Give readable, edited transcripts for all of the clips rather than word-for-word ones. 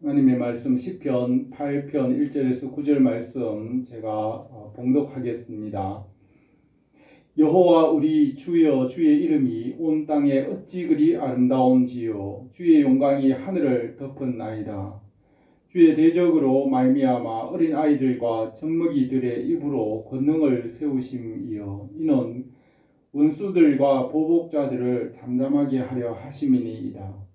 하나님의 말씀 시편 8편 1절에서 9절 말씀 제가 봉독하겠습니다. 여호와 우리 주여, 주의 이름이 온 땅에 어찌 그리 아름다운지요. 주의 영광이 하늘을 덮었나이다. 주의 대적으로 말미암아 어린 아이들과 젖먹이들의 입으로 권능을 세우심이여. 이는 원수들과 보복자들을 잠잠하게 하려 하심이니이다.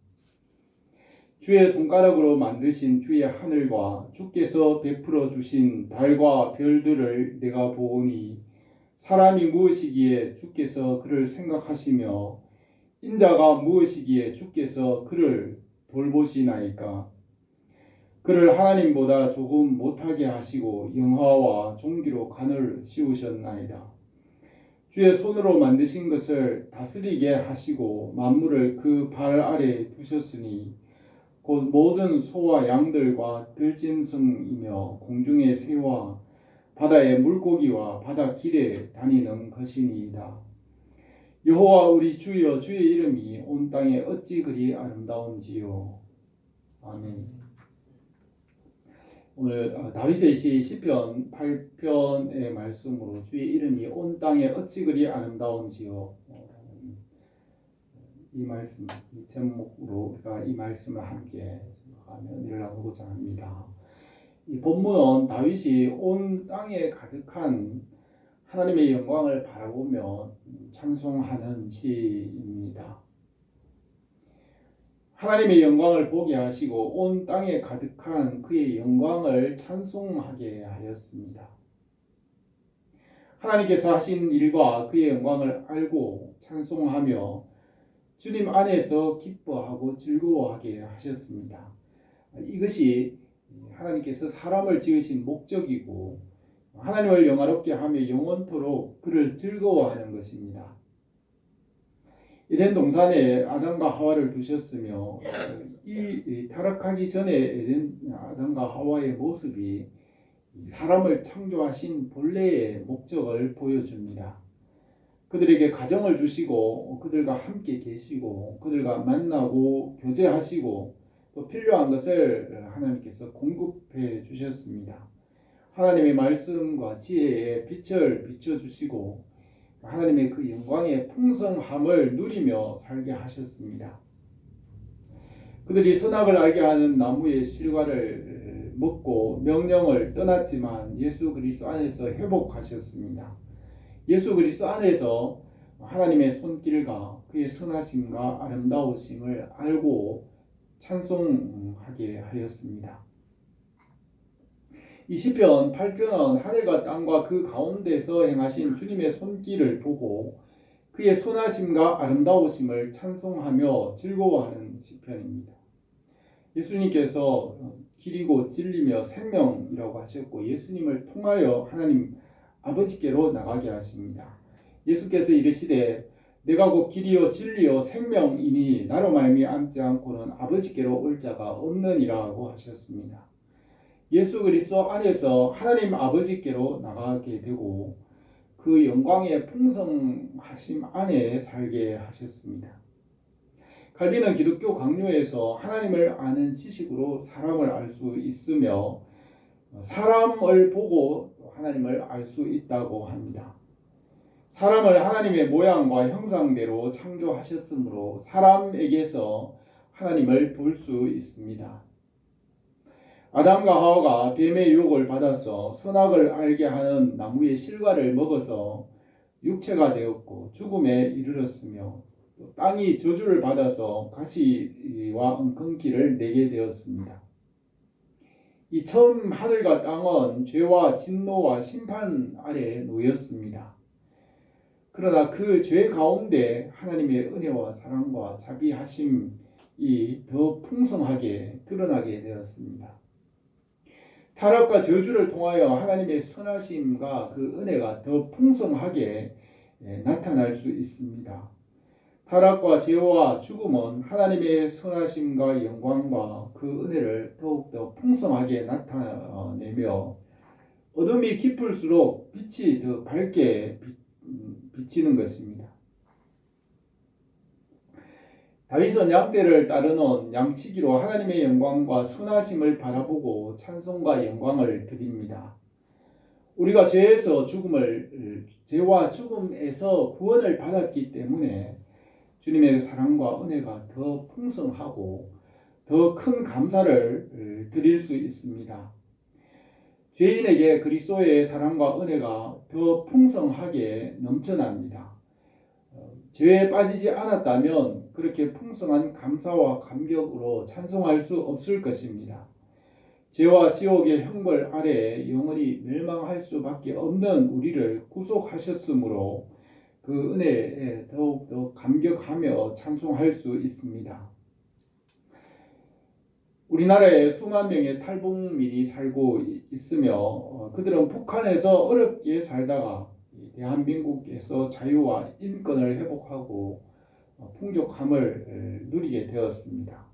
주의 손가락으로 만드신 주의 하늘과 주께서 베풀어 주신 달과 별들을 내가 보오니 사람이 무엇이기에 주께서 그를 생각하시며 인자가 무엇이기에 주께서 그를 돌보시나이까. 그를 하나님보다 조금 못하게 하시고 영화와 종기로 간을 씌우셨나이다. 주의 손으로 만드신 것을 다스리게 하시고 만물을 그 발 아래 두셨으니 곧 모든 소와 양들과 들짐승이며 공중의 새와 바다의 물고기와 바다 길에 다니는 것이니이다. 여호와 우리 주여, 주의 이름이 온 땅에 어찌 그리 아름다운지요. 아멘. 오늘 다윗의 시 시편 8편의 말씀으로 주의 이름이 온 땅에 어찌 그리 아름다운지요. 이 말씀, 이 제목으로 우리가 이 말씀을 함께 은혜를 나누고자 합니다. 이 본문은 다윗이 온 땅에 가득한 하나님의 영광을 바라보며 찬송하는 시입니다. 하나님의 영광을 보게 하시고 온 땅에 가득한 그의 영광을 찬송하게 하였습니다. 하나님께서 하신 일과 그의 영광을 알고 찬송하며 주님 안에서 기뻐하고 즐거워하게 하셨습니다. 이것이 하나님께서 사람을 지으신 목적이고 하나님을 영화롭게 하며 영원토록 그를 즐거워하는 것입니다. 에덴 동산에 아담과 하와를 두셨으며 이 타락하기 전에 아담과 하와의 모습이 사람을 창조하신 본래의 목적을 보여줍니다. 그들에게 가정을 주시고 그들과 함께 계시고 그들과 만나고 교제하시고 또 필요한 것을 하나님께서 공급해 주셨습니다. 하나님의 말씀과 지혜의 빛을 비춰주시고 하나님의 그 영광의 풍성함을 누리며 살게 하셨습니다. 그들이 선악을 알게 하는 나무의 실과를 먹고 명령을 떠났지만 예수 그리스도 안에서 회복하셨습니다. 예수 그리스도 안에서 하나님의 손길과 그의 선하심과 아름다우심을 알고 찬송하게 하였습니다. 이 시편 8편은 하늘과 땅과 그 가운데서 행하신 주님의 손길을 보고 그의 선하심과 아름다우심을 찬송하며 즐거워하는 시편입니다. 예수님께서 길이고 진리며 생명이라고 하셨고 예수님을 통하여 하나님 아버지께로 나가게 하십니다. 예수께서 이르시되 내가 곧 길이요 진리요 생명이니 나로 말미암지 않고는 아버지께로 올 자가 없느니라고 하셨습니다. 예수 그리스도 안에서 하나님 아버지께로 나가게 되고 그 영광의 풍성하심 안에 살게 하셨습니다. 갈리는 기독교 강요에서 하나님을 아는 지식으로 사람을 알 수 있으며 사람을 보고 하나님을 알 수 있다고 합니다. 사람을 하나님의 모양과 형상대로 창조하셨으므로 사람에게서 하나님을 볼 수 있습니다. 아담과 하와가 뱀의 유혹을 받아서 선악을 알게 하는 나무의 실과를 먹어서 육체가 되었고 죽음에 이르렀으며 땅이 저주를 받아서 가시와 엉겅퀴를 내게 되었습니다. 이 처음 하늘과 땅은 죄와 진노와 심판 아래 놓였습니다. 그러나 그 죄 가운데 하나님의 은혜와 사랑과 자비하심이 더 풍성하게 드러나게 되었습니다. 타락과 저주를 통하여 하나님의 선하심과 그 은혜가 더 풍성하게 나타날 수 있습니다. 타락과 죄와 죽음은 하나님의 선하심과 영광과 그 은혜를 더욱더 풍성하게 나타내며 어둠이 깊을수록 빛이 더 밝게 비치는 것입니다. 다윗은 양떼를 따르는 양치기로 하나님의 영광과 선하심을 바라보고 찬송과 영광을 드립니다. 우리가 죄와 죽음에서 구원을 받았기 때문에 주님의 사랑과 은혜가 더 풍성하고 더 큰 감사를 드릴 수 있습니다. 죄인에게 그리스도의 사랑과 은혜가 더 풍성하게 넘쳐납니다. 죄에 빠지지 않았다면 그렇게 풍성한 감사와 감격으로 찬송할 수 없을 것입니다. 죄와 지옥의 형벌 아래 영원히 멸망할 수밖에 없는 우리를 구속하셨으므로 그 은혜에 더욱더 감격하며 찬송할 수 있습니다. 우리나라에 수만 명의 탈북민이 살고 있으며 그들은 북한에서 어렵게 살다가 대한민국에서 자유와 인권을 회복하고 풍족함을 누리게 되었습니다.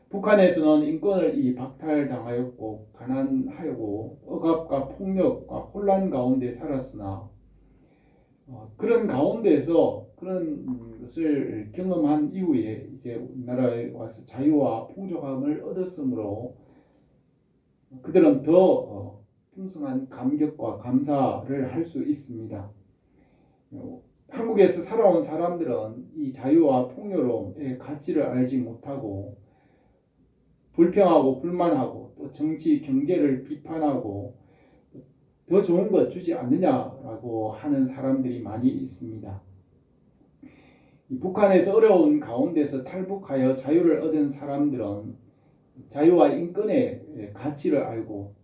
북한에서는 인권을 박탈당하였고 가난하고 억압과 폭력과 혼란 가운데 살았으나 그런 가운데서 그런 것을 경험한 이후에 이제 우리나라에 와서 자유와 풍족함을 얻었으므로 그들은 더 풍성한 감격과 감사를 할 수 있습니다. 한국에서 살아온 사람들은 이 자유와 풍요로움의 가치를 알지 못하고 불평하고 불만하고 또 정치 경제를 비판하고 더 좋은 것 주지 않느냐라고 하는 사람들이 많이 있습니다. 북한에서 어려운 가운데서 탈북하여 자유를 얻은 사람들은 자유와 인권의 가치를 알고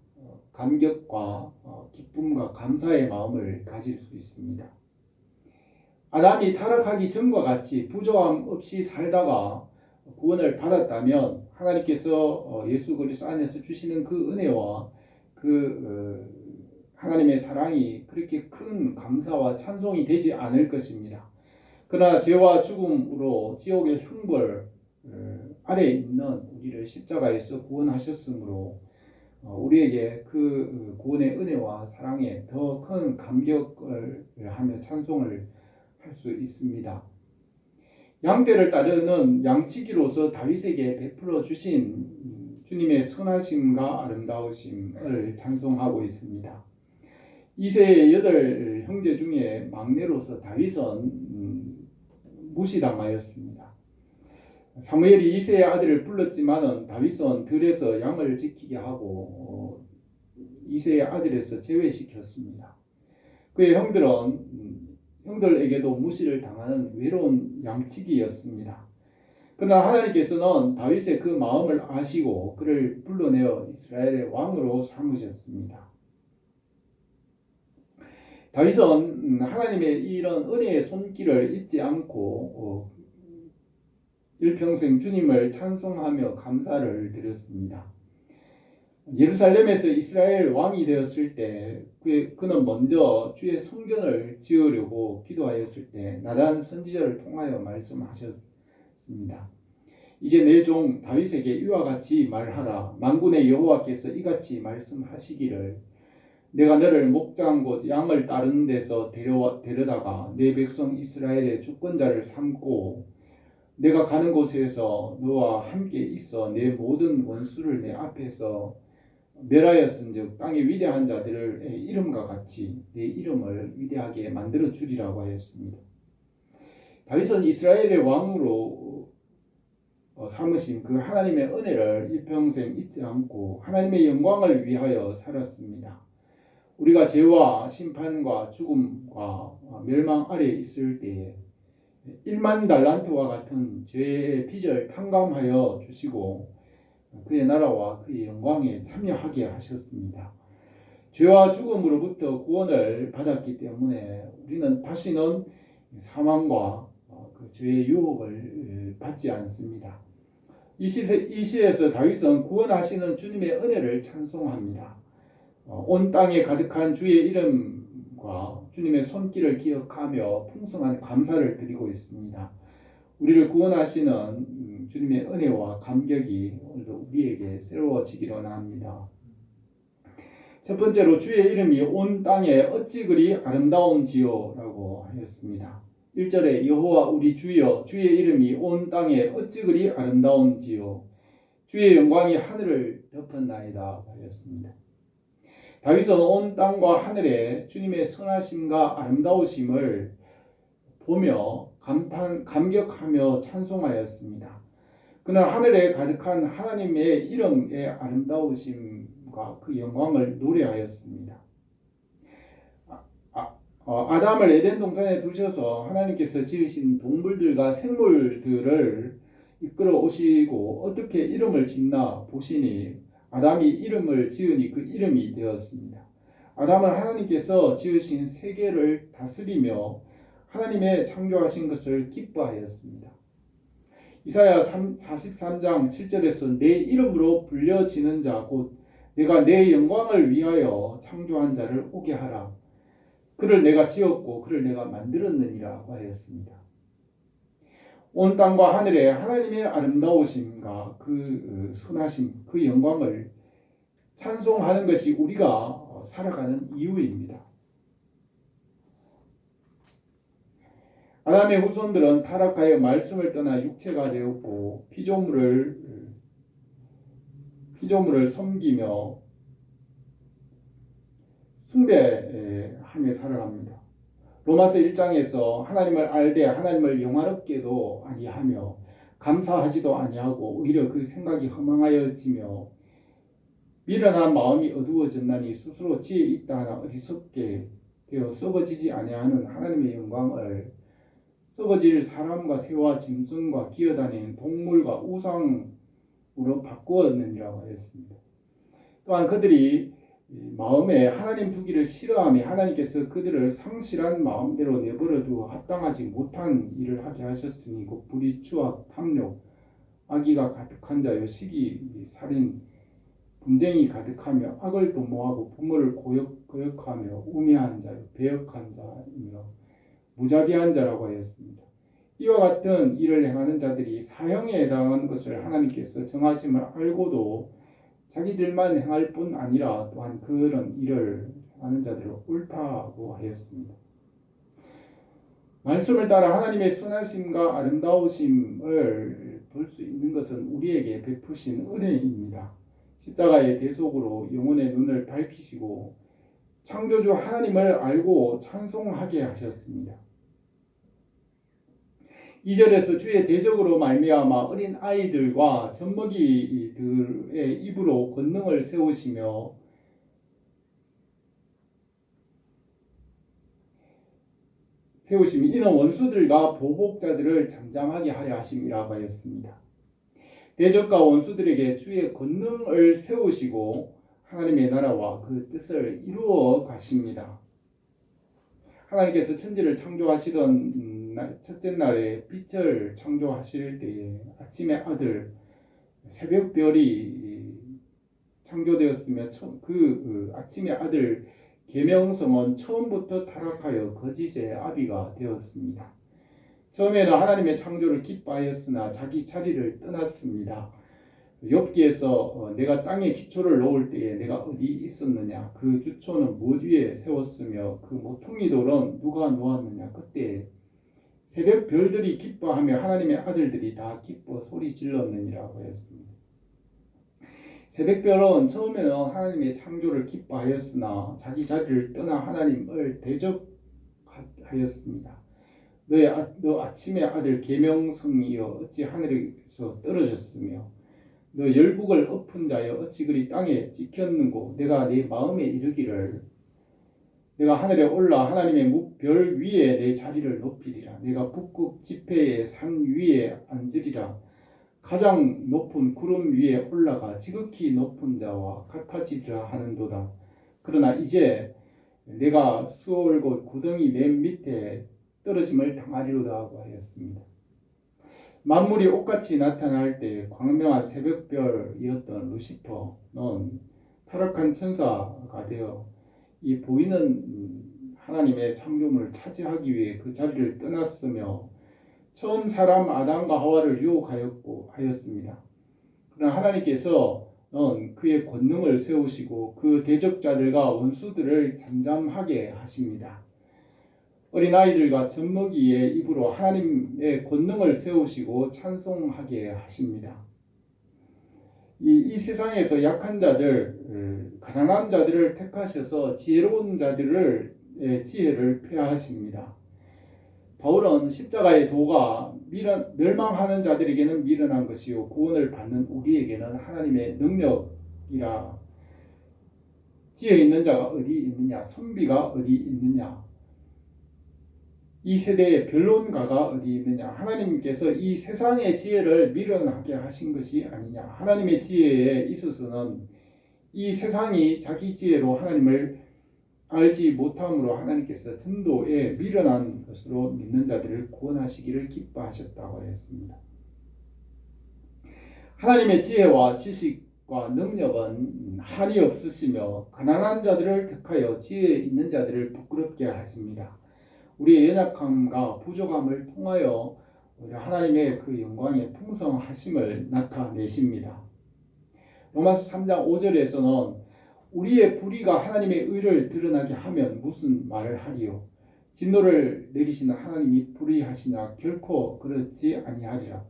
감격과 기쁨과 감사의 마음을 가질 수 있습니다. 아담이 타락하기 전과 같이 부조함 없이 살다가 구원을 받았다면 하나님께서 예수 그리스도 안에서 주시는 그 은혜와 하나님의 사랑이 그렇게 큰 감사와 찬송이 되지 않을 것입니다. 그러나 죄와 죽음으로 지옥의 형벌 아래에 있는 우리를 십자가에서 구원하셨으므로 우리에게 그 구원의 은혜와 사랑에 더 큰 감격을 하며 찬송을 할 수 있습니다. 양떼를 따르는 양치기로서 다윗에게 베풀어 주신 주님의 선하심과 아름다우심을 찬송하고 있습니다. 이세의 8 형제 중에 막내로서 다윗은 무시당하였습니다. 사무엘이 이세의 아들을 불렀지만은 다윗은 들에서 양을 지키게 하고 이세의 아들에서 제외시켰습니다. 그의 형들에게도 무시를 당하는 외로운 양치기였습니다. 그러나 하나님께서는 다윗의 그 마음을 아시고 그를 불러내어 이스라엘의 왕으로 삼으셨습니다. 다윗은 하나님의 이런 은혜의 손길을 잊지 않고 일평생 주님을 찬송하며 감사를 드렸습니다. 예루살렘에서 이스라엘 왕이 되었을 때 그는 먼저 주의 성전을 지으려고 기도하였을 때 나단 선지자를 통하여 말씀하셨습니다. 이제 내 종 다윗에게 이와 같이 말하라. 만군의 여호와께서 이같이 말씀하시기를 내가 너를 목장 곧 양을 따르는 데서 데려다가 내 백성 이스라엘의 주권자를 삼고 내가 가는 곳에서 너와 함께 있어 내 모든 원수를 내 앞에서 멸하였은즉 땅의 위대한 자들의 이름과 같이 내 이름을 위대하게 만들어 주리라고 하였습니다. 다윗은 이스라엘의 왕으로 삼으신 그 하나님의 은혜를 일평생 잊지 않고 하나님의 영광을 위하여 살았습니다. 우리가 죄와 심판과 죽음과 멸망 아래에 있을 때에 1만 달란트와 같은 죄의 빚을 탕감하여 주시고 그의 나라와 그의 영광에 참여하게 하셨습니다. 죄와 죽음으로부터 구원을 받았기 때문에 우리는 다시는 사망과 그 죄의 유혹을 받지 않습니다. 이 시에서 다윗은 구원하시는 주님의 은혜를 찬송합니다. 온 땅에 가득한 주의 이름과 주님의 손길을 기억하며 풍성한 감사를 드리고 있습니다. 우리를 구원하시는 주님의 은혜와 감격이 오늘도 우리에게 새로워지기를 원합니다. 첫 번째로 주의 이름이 온 땅에 어찌 그리 아름다운지요 라고 하였습니다. 1절에 여호와 우리 주여 주의 이름이 온 땅에 어찌 그리 아름다운지요 주의 영광이 하늘을 덮었나이다 하였습니다. 다윗은 온 땅과 하늘에 주님의 선하심과 아름다우심을 보며 감격하며 찬송하였습니다. 그는 하늘에 가득한 하나님의 이름의 아름다우심과 그 영광을 노래하였습니다. 아담을 에덴 동산에 두셔서 하나님께서 지으신 동물들과 생물들을 이끌어 오시고 어떻게 이름을 짓나 보시니 아담이 이름을 지으니 그 이름이 되었습니다. 아담은 하나님께서 지으신 세계를 다스리며 하나님의 창조하신 것을 기뻐하였습니다. 이사야 43장 7절에서 내 이름으로 불려지는 자 곧 내가 내 영광을 위하여 창조한 자를 오게 하라. 그를 내가 지었고 그를 내가 만들었느니라고 하였습니다. 온 땅과 하늘에 하나님의 아름다우심과 그 선하심, 그 영광을 찬송하는 것이 우리가 살아가는 이유입니다. 아담의 후손들은 타락하여 말씀을 떠나 육체가 되었고 피조물을 섬기며 숭배하며 살아갑니다. 로마서 1장에서 하나님을 알되 하나님을 영화롭게도 아니하며 감사하지도 아니하고 오히려 그 생각이 허망하여지며 미련한 마음이 어두워졌나니 스스로 지혜 있다 하나 어리석게 되어 썩어지지 아니하는 하나님의 영광을 썩어질 사람과 새와 짐승과 기어다니는 동물과 우상으로 바꾸었느니라고 하였습니다. 또한 그들이 마음에 하나님 두기를 싫어하며 하나님께서 그들을 상실한 마음대로 내버려 두어 합당하지 못한 일을 하게 하셨으니 곧 불의, 추악, 탐욕, 악의가 가득한 자요 시기, 살인, 분쟁이 가득하며 악을 도모하고 부모를 거역하며 우매한 자요 배역한 자이며 무자비한 자라고 하였습니다. 이와 같은 일을 행하는 자들이 사형에 해당하는 것을 하나님께서 정하심을 알고도 자기들만 행할 뿐 아니라 또한 그런 일을 하는 자들을 옳다고 하였습니다. 말씀을 따라 하나님의 선하심과 아름다우심을 볼 수 있는 것은 우리에게 베푸신 은혜입니다. 십자가의 대속으로 영혼의 눈을 밝히시고 창조주 하나님을 알고 찬송하게 하셨습니다. 2절에서 주의 대적으로 말미암아 어린 아이들과 젖먹이들의 입으로 권능을 세우시며 이는 원수들과 보복자들을 잠잠하게 하려 하심이라고 하였습니다. 대적과 원수들에게 주의 권능을 세우시고 하나님의 나라와 그 뜻을 이루어 가십니다. 하나님께서 천지를 창조하시던 첫째 날에 빛을 창조하실 때에 아침의 아들 새벽별이 창조되었으며 그 아침의 아들 계명성은 처음부터 타락하여 거짓의 아비가 되었습니다. 처음에는 하나님의 창조를 기뻐하였으나 자기 자리를 떠났습니다. 욥기에서 내가 땅에 기초를 놓을 때에 내가 어디 있었느냐 그 주초는 무엇 위에 세웠으며 그 모퉁이 돌은 누가 놓았느냐 그때 새벽 별들이 기뻐하며 하나님의 아들들이 다 기뻐 소리 질렀느니라고 했습니다. 새벽별은 처음에는 하나님의 창조를 기뻐하였으나 자기 자리를 떠나 하나님을 대적하였습니다. 너 아침의 아들 계명성이여 어찌 하늘에서 떨어졌으며 너 열국을 엎은 자여 어찌 그리 땅에 찍혔는고 내가 네 마음에 이르기를 내가 하늘에 올라 하나님의 별 위에 내 자리를 높이리라. 내가 북극 지폐의 산 위에 앉으리라. 가장 높은 구름 위에 올라가 지극히 높은 자와 같아지리라 하는도다. 그러나 이제 내가 수월 곧 구덩이 맨 밑에 떨어짐을 당하리로다 하고 하였습니다. 만물이 옷같이 나타날 때 광명한 새벽별이었던 루시퍼는 타락한 천사가 되어 이 보이는 하나님의 창조물을 차지하기 위해 그 자리를 떠났으며 처음 사람 아담과 하와를 유혹하였습니다. 그러나 하나님께서는 그의 권능을 세우시고 그 대적자들과 원수들을 잠잠하게 하십니다. 어린아이들과 젖먹이의 입으로 하나님의 권능을 세우시고 찬송하게 하십니다. 이 세상에서 약한 자들, 가난한 자들을 택하셔서 지혜로운 자들을 지혜를 폐하십니다. 바울은 십자가의 도가 멸망하는 자들에게는 미련한 것이요 구원을 받는 우리에게는 하나님의 능력이라. 지혜 있는 자가 어디 있느냐, 선비가 어디 있느냐, 이 세대의 변론가가 어디 있느냐. 하나님께서 이 세상의 지혜를 미련하게 하신 것이 아니냐. 하나님의 지혜에 있어서는 이 세상이 자기 지혜로 하나님을 알지 못함으로 하나님께서 전도에 미련한 것으로 믿는 자들을 구원하시기를 기뻐하셨다고 했습니다. 하나님의 지혜와 지식과 능력은 한이 없으시며 가난한 자들을 택하여 지혜 있는 자들을 부끄럽게 하십니다. 우리의 연약함과 부족함을 통하여 하나님의 그 영광의 풍성하심을 나타내십니다. 로마서 3장 5절에서는 우리의 불의가 하나님의 의를 드러나게 하면 무슨 말을 하리요? 진노를 내리시는 하나님이 불의하시냐? 결코 그렇지 아니하리라.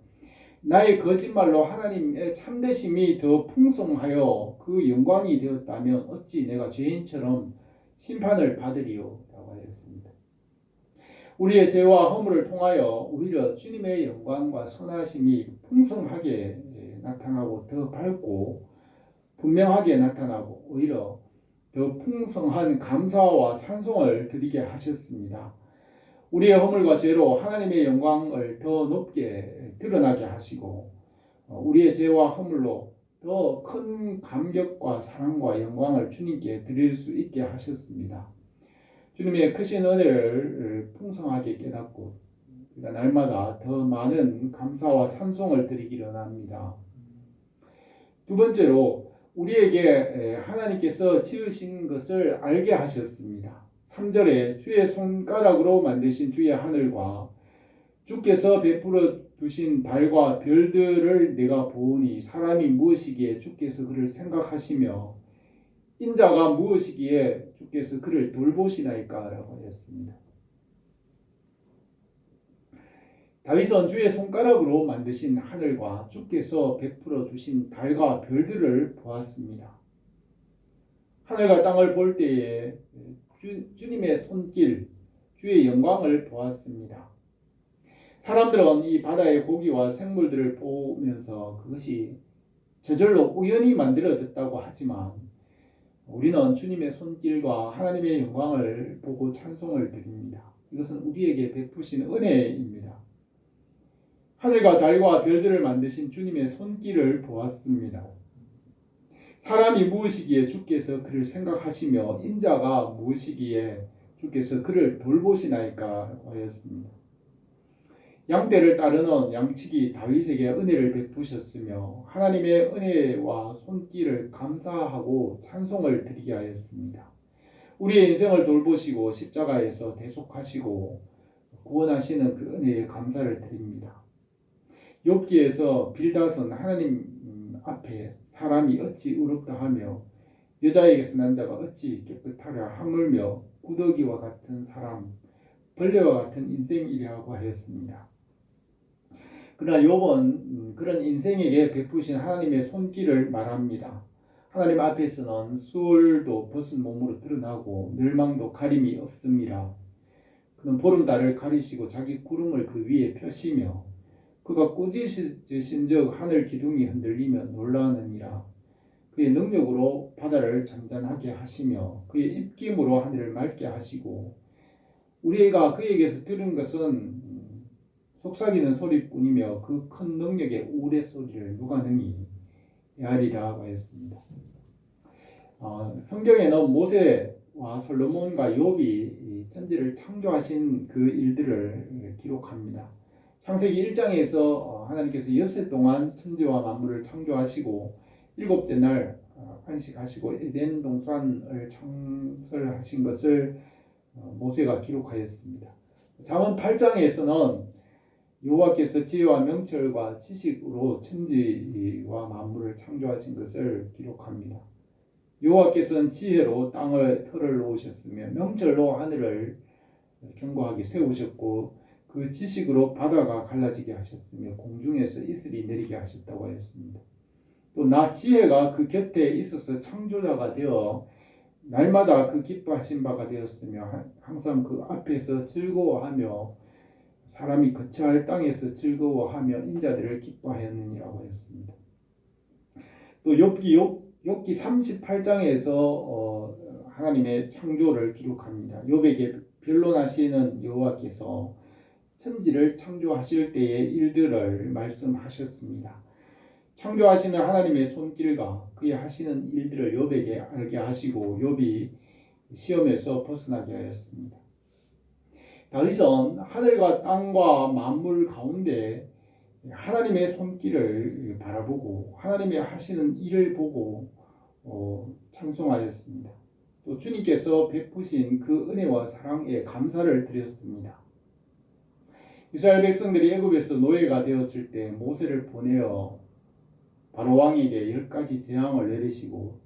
나의 거짓말로 하나님의 참되심이 더 풍성하여 그 영광이 되었다면 어찌 내가 죄인처럼 심판을 받으리요? 라고 하였습니다. 우리의 죄와 허물을 통하여 오히려 주님의 영광과 선하심이 풍성하게 나타나고 더 밝고 분명하게 나타나고 오히려 더 풍성한 감사와 찬송을 드리게 하셨습니다. 우리의 허물과 죄로 하나님의 영광을 더 높게 드러나게 하시고 우리의 죄와 허물로 더 큰 감격과 사랑과 영광을 주님께 드릴 수 있게 하셨습니다. 주님의 크신 은혜를 풍성하게 깨닫고 우리가 날마다 더 많은 감사와 찬송을 드리기를 원합니다. 두 번째로 우리에게 하나님께서 지으신 것을 알게 하셨습니다. 3절에 주의 손가락으로 만드신 주의 하늘과 주께서 베풀어 두신 달과 별들을 내가 보오니 사람이 무엇이기에 주께서 그를 생각하시며 인자가 무엇이기에 주께서 그를 돌보시나이까 라고 했습니다. 다윗은 주의 손가락으로 만드신 하늘과 주께서 베풀어 두신 달과 별들을 보았습니다. 하늘과 땅을 볼 때에 주님의 손길, 주의 영광을 보았습니다. 사람들은 이 바다의 고기와 생물들을 보면서 그것이 저절로 우연히 만들어졌다고 하지만 우리는 주님의 손길과 하나님의 영광을 보고 찬송을 드립니다. 이것은 우리에게 베푸신 은혜입니다. 하늘과 달과 별들을 만드신 주님의 손길을 보았습니다. 사람이 무엇이기에 주께서 그를 생각하시며 인자가 무엇이기에 주께서 그를 돌보시나이까 하였습니다. 양떼를 따르는 양치기 다윗에게 은혜를 베푸셨으며 하나님의 은혜와 손길을 감사하고 찬송을 드리게 하였습니다. 우리의 인생을 돌보시고 십자가에서 대속하시고 구원하시는 그 은혜에 감사를 드립니다. 욥기에서 빌닷은 하나님 앞에 사람이 어찌 의롭다 하며 여자에게서 난 자가 어찌 깨끗하랴 하물며 구더기와 같은 사람, 벌레와 같은 인생이라고 하였습니다. 그러나 욥은 그런 인생에게 베푸신 하나님의 손길을 말합니다. 하나님 앞에서는 수월도 벗은 몸으로 드러나고 멸망도 가림이 없습니다. 그는 보름달을 가리시고 자기 구름을 그 위에 펴시며 그가 꾸짖으신즉 하늘 기둥이 흔들리며 놀라느니라. 그의 능력으로 바다를 잔잔하게 하시며 그의 입김으로 하늘을 맑게 하시고 우리가 그에게서 들은 것은 속삭이는 소리뿐이며 그 큰 능력의 우레소리를 누가 능히 헤아리라고 했습니다. 성경에는 모세와 솔로몬과 욥이 천지를 창조하신 그 일들을 기록합니다. 창세기 1장에서 하나님께서 엿새 동안 천지와 만물을 창조하시고 일곱째 날 안식하시고 에덴 동산을 창설하신 것을 모세가 기록하였습니다. 잠언 8장에서는 여호와께서 지혜와 명철과 지식으로 천지와 만물을 창조하신 것을 기록합니다. 여호와께서는 지혜로 땅을 털을 놓으셨으며 명철로 하늘을 견고하게 세우셨고 그 지식으로 바다가 갈라지게 하셨으며 공중에서 이슬이 내리게 하셨다고 하였습니다. 또 나 지혜가 그 곁에 있어서 창조자가 되어 날마다 그 기뻐하신 바가 되었으며 항상 그 앞에서 즐거워하며 사람이 거처할 땅에서 즐거워하며 인자들을 기뻐하였느니라고 하였습니다. 또 욥기 38장에서 하나님의 창조를 기록합니다. 욥에게 변론하시는 여호와께서 천지를 창조하실 때의 일들을 말씀하셨습니다. 창조하시는 하나님의 손길과 그의 하시는 일들을 욥에게 알게 하시고 욥이 시험에서 벗어나게 하였습니다. 다윗은 하늘과 땅과 만물 가운데 하나님의 손길을 바라보고 하나님의 하시는 일을 보고 찬송하였습니다. 또 주님께서 베푸신 그 은혜와 사랑에 감사를 드렸습니다. 이스라엘 백성들이 애굽에서 노예가 되었을 때 모세를 보내어 바로 왕에게 10가지 재앙을 내리시고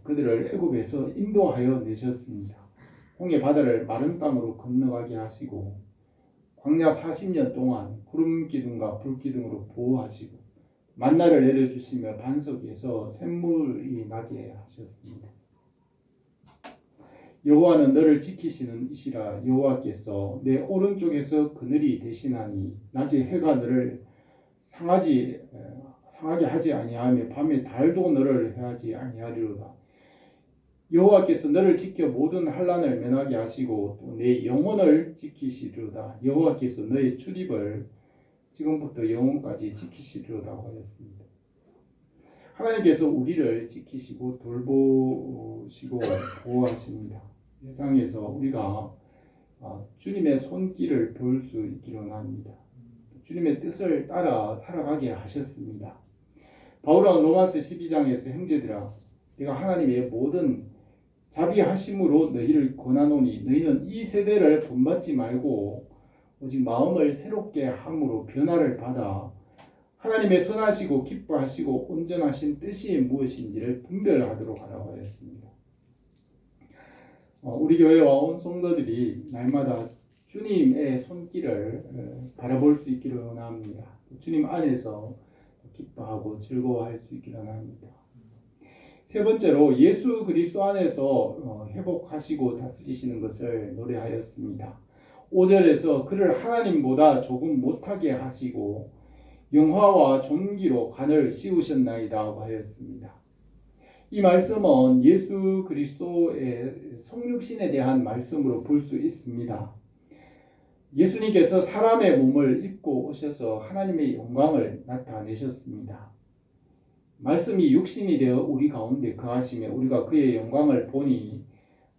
그들을 애굽에서 인도하여 내셨습니다. 홍해 바다를 마른 땅으로 건너가게 하시고 광야 40년 동안 구름 기둥과 불 기둥으로 보호하시고 만나를 내려주시며 반석 위에서 샘물이 나게 하셨습니다. 여호와는 너를 지키시는 이시라. 여호와께서 내 오른쪽에서 그늘이 되시나니 낮에 해가 너를 상하게 하지 아니하며 밤에 달도 너를 해하지 아니하리로다. 여호와께서 너를 지켜 모든 환난을 면하게 하시고 또 내 영혼을 지키시리로다. 여호와께서 너의 출입을 지금부터 영혼까지 지키시리로다 하였습니다. 하나님께서 우리를 지키시고 돌보시고 보호하십니다. 세상에서 우리가 주님의 손길을 볼 수 있기를 원합니다. 주님의 뜻을 따라 살아가게 하셨습니다. 바울은 로마서 12장에서 형제들아 내가 하나님의 모든 자비하심으로 너희를 권하노니 너희는 이 세대를 본받지 말고 오직 마음을 새롭게 함으로 변화를 받아 하나님의 선하시고 기뻐하시고 온전하신 뜻이 무엇인지를 분별하도록 하라고 하였습니다. 우리 교회와 온 성도들이 날마다 주님의 손길을 바라볼 수 있기를 원합니다. 주님 안에서 기뻐하고 즐거워할 수 있기를 원합니다. 세 번째로 예수 그리스도 안에서 회복하시고 다스리시는 것을 노래하였습니다. 5절에서 그를 하나님보다 조금 못하게 하시고 영화와 존귀로 간을 씌우셨나이다 하였습니다. 이 말씀은 예수 그리스도의 성육신에 대한 말씀으로 볼 수 있습니다. 예수님께서 사람의 몸을 입고 오셔서 하나님의 영광을 나타내셨습니다. 말씀이 육신이 되어 우리 가운데 거하시며 우리가 그의 영광을 보니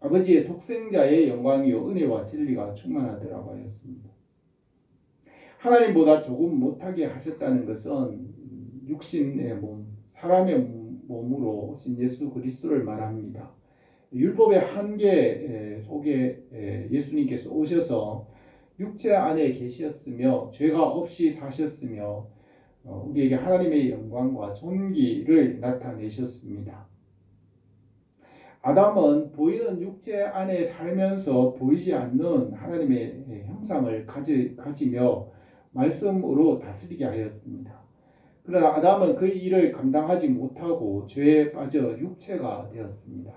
아버지의 독생자의 영광이요 은혜와 진리가 충만하더라고 하였습니다. 하나님보다 조금 못하게 하셨다는 것은 육신의 몸, 사람의 몸으로 오신 예수 그리스도를 말합니다. 율법의 한계 속에 예수님께서 오셔서 육체 안에 계셨으며 죄가 없이 사셨으며 우리에게 하나님의 영광과 존귀를 나타내셨습니다. 아담은 보이는 육체 안에 살면서 보이지 않는 하나님의 형상을 가지며 말씀으로 다스리게 하였습니다. 그러나 아담은 그 일을 감당하지 못하고 죄에 빠져 육체가 되었습니다.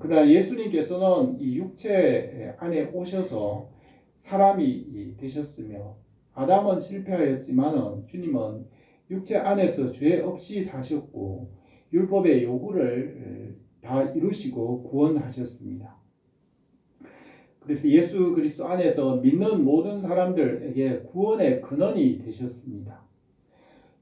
그러나 예수님께서는 이 육체 안에 오셔서 사람이 되셨으며 아담은 실패하였지만 주님은 육체 안에서 죄 없이 사셨고 율법의 요구를 다 이루시고 구원하셨습니다. 그래서 예수 그리스도 안에서 믿는 모든 사람들에게 구원의 근원이 되셨습니다.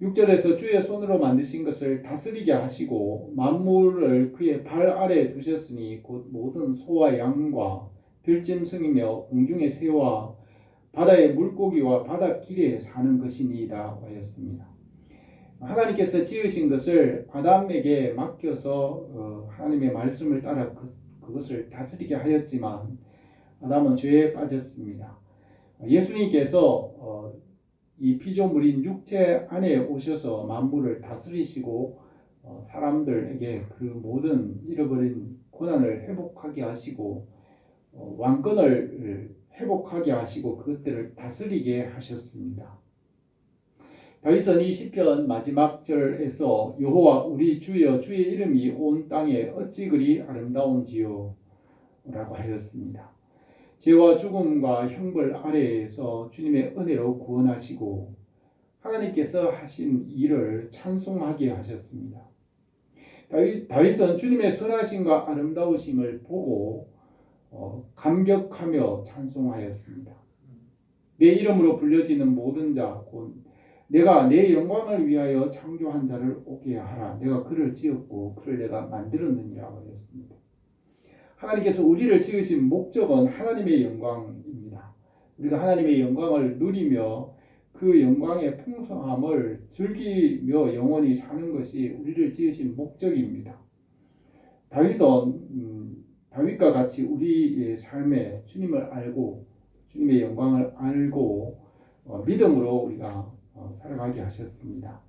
6절에서 주의 손으로 만드신 것을 다스리게 하시고 만물을 그의 발 아래에 두셨으니 곧 모든 소와 양과 들짐승이며 공중의 새와 바다의 물고기와 바닷길에 사는 것이니이다 하였습니다. 하나님께서 지으신 것을 아담에게 맡겨서 하나님의 말씀을 따라 그것을 다스리게 하였지만 아담은 죄에 빠졌습니다. 예수님께서 이 피조물인 육체 안에 오셔서 만물을 다스리시고 사람들에게 그 모든 잃어버린 고난을 회복하게 하시고 왕권을 회복하게 하시고 그것들을 다스리게 하셨습니다. 다윗은 이 시편 마지막 절에서 여호와 우리 주여 주의 이름이 온 땅에 어찌 그리 아름다운지요 라고 하였습니다. 죄와 죽음과 형벌 아래에서 주님의 은혜로 구원하시고 하나님께서 하신 일을 찬송하게 하셨습니다. 다윗은 주님의 선하심과 아름다우심을 보고 감격하며 찬송하였습니다. 내 이름으로 불려지는 모든 자 곧 내가 내 영광을 위하여 창조한 자를 오게 하라. 내가 그를 지었고 그를 내가 만들었느니라 하였습니다. 하나님께서 우리를 지으신 목적은 하나님의 영광입니다. 우리가 하나님의 영광을 누리며 그 영광의 풍성함을 즐기며 영원히 사는 것이 우리를 지으신 목적입니다. 다윗과 같이 우리의 삶에 주님을 알고 주님의 영광을 알고 믿음으로 우리가 살아가게 하셨습니다.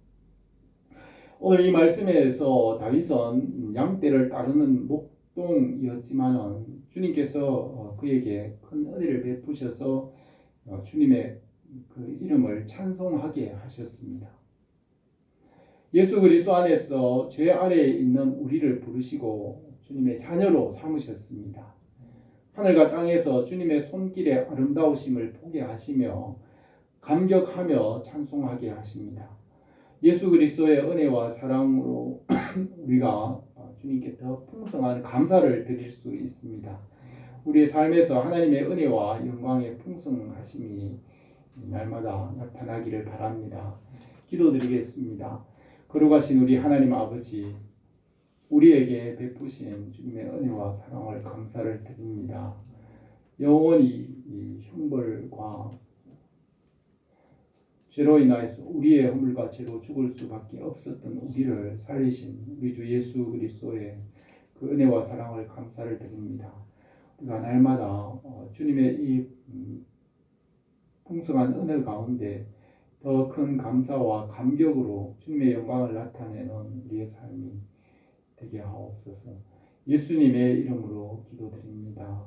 오늘 이 말씀에서 다윗은 양떼를 따르는 목동이었지만 주님께서 그에게 큰 은혜를 베푸셔서 주님의 그 이름을 찬송하게 하셨습니다. 예수 그리스도 안에서 죄 아래에 있는 우리를 부르시고 주님의 자녀로 삼으셨습니다. 하늘과 땅에서 주님의 손길의 아름다우심을 보게 하시며 감격하며 찬송하게 하십니다. 예수 그리스도의 은혜와 사랑으로 우리가 주님께 더 풍성한 감사를 드릴 수 있습니다. 우리의 삶에서 하나님의 은혜와 영광의 풍성하심이 날마다 나타나기를 바랍니다. 기도드리겠습니다. 거룩하신 우리 하나님 아버지, 우리에게 베푸신 주님의 은혜와 사랑을 감사를 드립니다. 영원히 이 형벌과 죄로 인하여서 우리의 허물과 죄로 죽을 수밖에 없었던 우리를 살리신 우리 주 예수 그리스도의 그 은혜와 사랑을 감사를 드립니다. 우리가 날마다 주님의 이 풍성한 은혜 가운데 더 큰 감사와 감격으로 주님의 영광을 나타내는 우리의 삶이 되게 하옵소서. 예수님의 이름으로 기도드립니다.